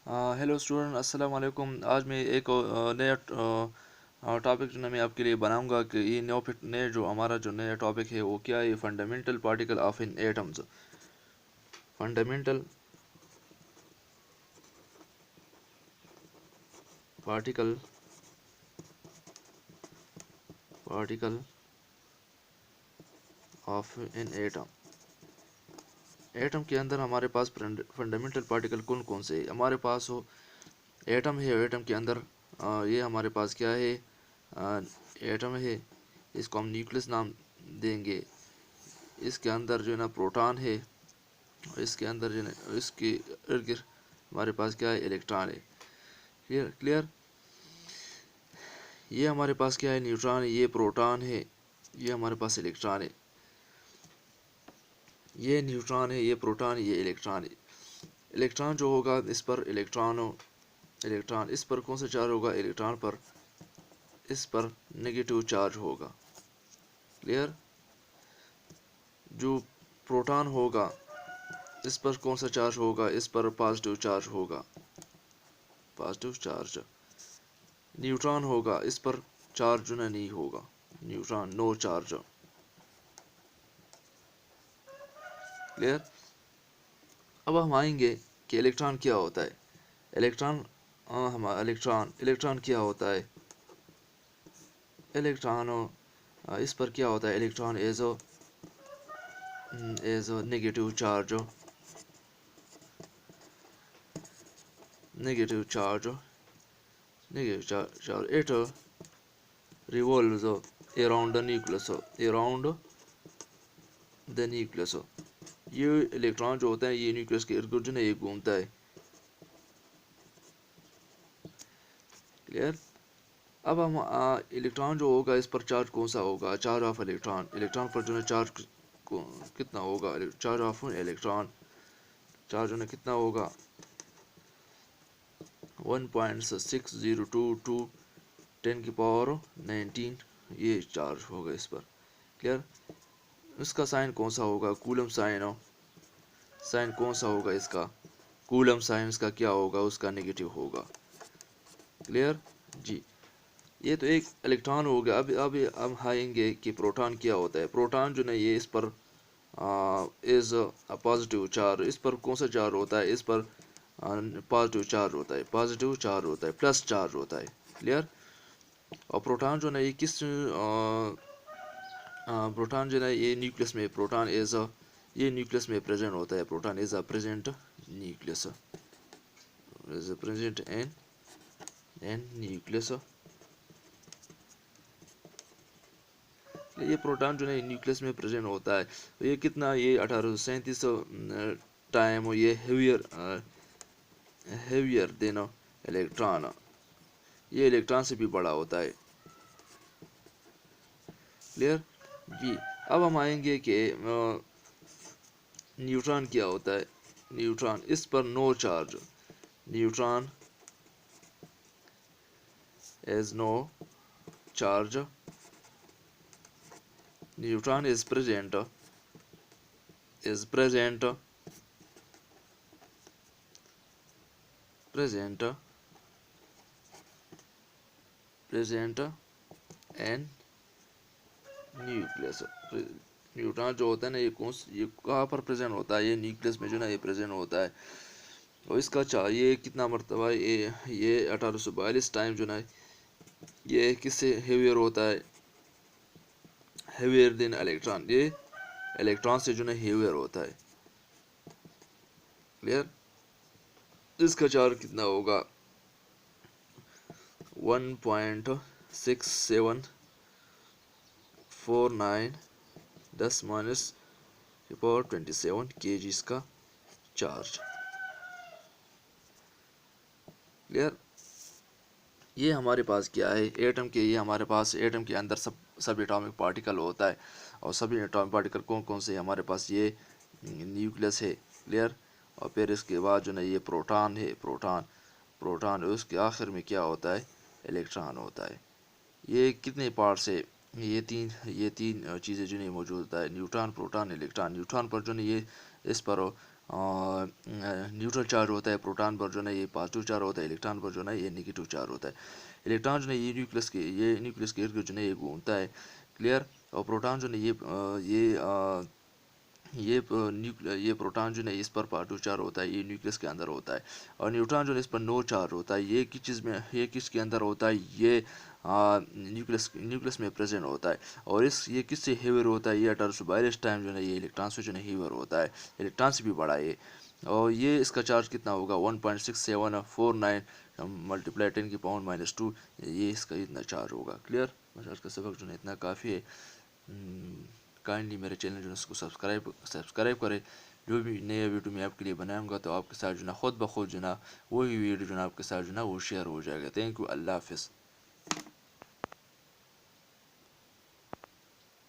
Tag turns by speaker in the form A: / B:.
A: Hello student, अस्सलाम वालेकुम। आज मैं एक नया टॉपिक जो ना मैं आपके लिए बनाऊंगा कि ये नया जो हमारा जो नया टॉपिक है वो क्या है। Fundamental particle of in atoms. Fundamental particle particle of in atom. Atom के अंदर हमारे पास फंडामेंटल पार्टिकल कौन कौन से है हमारे पास हो। एटम है, एटम के अंदर ये हमारे पास क्या है, एटम है। इसको हम न्यूक्लियस नाम देंगे। इसके अंदर जो है ना प्रोटॉन है। इसके अंदर जो है इसके इर्द गिर्द हमारे पास क्या है, इलेक्ट्रॉन है। Clear clear. ये हमारे पास क्या है, न्यूट्रॉन है। ये प्रोटॉन है। ये हमारे पास इलेक्ट्रॉन है। ये न्यूट्रॉन है, ये प्रोटॉन है, ये इलेक्ट्रॉन है। इलेक्ट्रॉन जो होगा इस पर इलेक्ट्रॉन इस पर कौन सा चार्ज होगा, इलेक्ट्रॉन पर इस पर नेगेटिव चार्ज होगा। क्लियर। जो प्रोटॉन होगा इस पर कौन सा चार्ज होगा, इस पर पॉजिटिव चार्ज होगा, पॉजिटिव चार्ज। न्यूट्रॉन होगा इस पर चार्ज नहीं होगा, न्यूट्रॉन नो चार्ज। क्लियर। अब हम आएंगे कि इलेक्ट्रॉन क्या होता है। इलेक्ट्रॉन हमारा इलेक्ट्रॉन क्या होता है। इलेक्ट्रॉन इस पर क्या होता है, electron as negative charge, negative charge, negative charge. It revolves around the nucleus, around the nucleus. ये इलेक्ट्रॉन जो होता है ये न्यूक्लियस के इर्द गिर्द जो है ये घूमता है। क्लियर। अब हम इलेक्ट्रॉन जो होगा इस पर चार्ज कौन सा होगा, चार्ज ऑफ इलेक्ट्रॉन। इलेक्ट्रॉन पर जो है चार्ज कितना होगा, चार्ज ऑफ इलेक्ट्रॉन, चार्ज जो है कितना होगा, 1.6022 10 की पावर 19 ये चार्ज होगा इस पर। क्लियर। इसका साइन कौन सा होगा, कूलम साइन हो। साइन कौन सा होगा इसका, कूलम साइन इसका क्या होगा, उसका नेगेटिव होगा। क्लियर जी। ये तो एक इलेक्ट्रॉन हो गया। अब हम आएंगे कि प्रोटॉन क्या होता है। प्रोटॉन जो ना ये इस पर इज पॉजिटिव चार्ज। इस पर कौन सा चार्ज होता है, इस पर पॉजिटिव चार्ज होता है, पॉजिटिव चार्ज होता है, प्लस चार्ज होता है। क्लियर। और प्रोटॉन जो ना ये किस प्रोटॉन जो है ये न्यूक्लियस में, प्रोटॉन एज ये न्यूक्लियस में प्रेजेंट होता है। Proton is a present nucleus, is present in nucleus. ये प्रोटॉन जो है न्यूक्लियस में प्रेजेंट होता है। तो ये कितना, ये 1837 टाइम, ये हेवियर देन इलेक्ट्रॉन। ये इलेक्ट्रॉन से भी बड़ा होता है। क्लियर जी। अब हम आएंगे कि न्यूट्रॉन क्या होता है। न्यूट्रॉन इस पर no charge, neutron has no charge. Neutron is is present present present and nucleus. Neutron जो होता है ना ये कहाँ पर प्रेजेंट होता है, ये न्यूक्लियस में जो ना ये प्रेजेंट होता है। और इसका ये कितना मरतबा, ये 1842 टाइम जो ना ये किससे हेवियर होता है, हेवियर देन इलेक्ट्रॉन। ये इलेक्ट्रॉन से जो ना हेवियर होता है। क्लियर। इसका चार्ज कितना होगा, 1.6749 10 माइनस पावर 27 kg इसका चार्ज। क्लियर। ये हमारे पास क्या है, एटम के, ये हमारे पास एटम के अंदर सब एटॉमिक पार्टिकल होता है। और सभी एटॉमिक पार्टिकल कौन कौन से हमारे पास, ये न्यूक्लियस है। क्लियर। और फिर इसके बाद जो ना ये प्रोटॉन है, प्रोटॉन उसके आखिर में क्या होता है, इलेक्ट्रॉन होता है। ये कितने पार्ट्स है, ये तीन चीज़ें जो नहीं मौजूद होता है, न्यूट्रॉन, प्रोटॉन, इलेक्ट्रॉन। न्यूट्रॉन पर जो नहीं ये इस पर न्यूट्रल चार्ज होता है, प्रोटॉन पर जो है ये पॉजिटिव चार्ज होता है, इलेक्ट्रॉन पर जो है ये नेगेटिव चार्ज होता है। इलेक्ट्रॉन जो है ये न्यूक्लियस के इर्द गिर्द जो है ये घूमता है, क्लियर। और प्रोटॉन जो है ये प्रोटॉन जो है इस पर पॉजिटिव चार्ज होता है, ये न्यूक्लियस के अंदर होता है। और न्यूट्रॉन जो है इस पर नो चार्ज होता है, ये किसके अंदर होता है, ये न्यूक्लियस में प्रेजेंट होता है। और ये किससे हेवर होता है, ये अल्ट्रावायलेट टाइम जो है ये इलेक्ट्रॉन से जो है हेवर होता है, इलेक्ट्रॉन से भी बड़ा है। और ये इसका चार्ज कितना होगा, 1.6749 मल्टीप्लाई 10⁻², ये इसका इतना चार्ज होगा, क्लियर। बस आज का सबक जो है इतना काफ़ी है। काइंडली मेरे चैनल जो है उसको सब्सक्राइब करें। जो भी नया वीडियो मैं आपके लिए बनाऊंगा तो आपके साथ जो ना खुद ब खुद जो ना वही वीडियो जो ना आपके साथ जो ना वो शेयर हो जाएगा। थैंक यू, अल्लाह हाफिज़।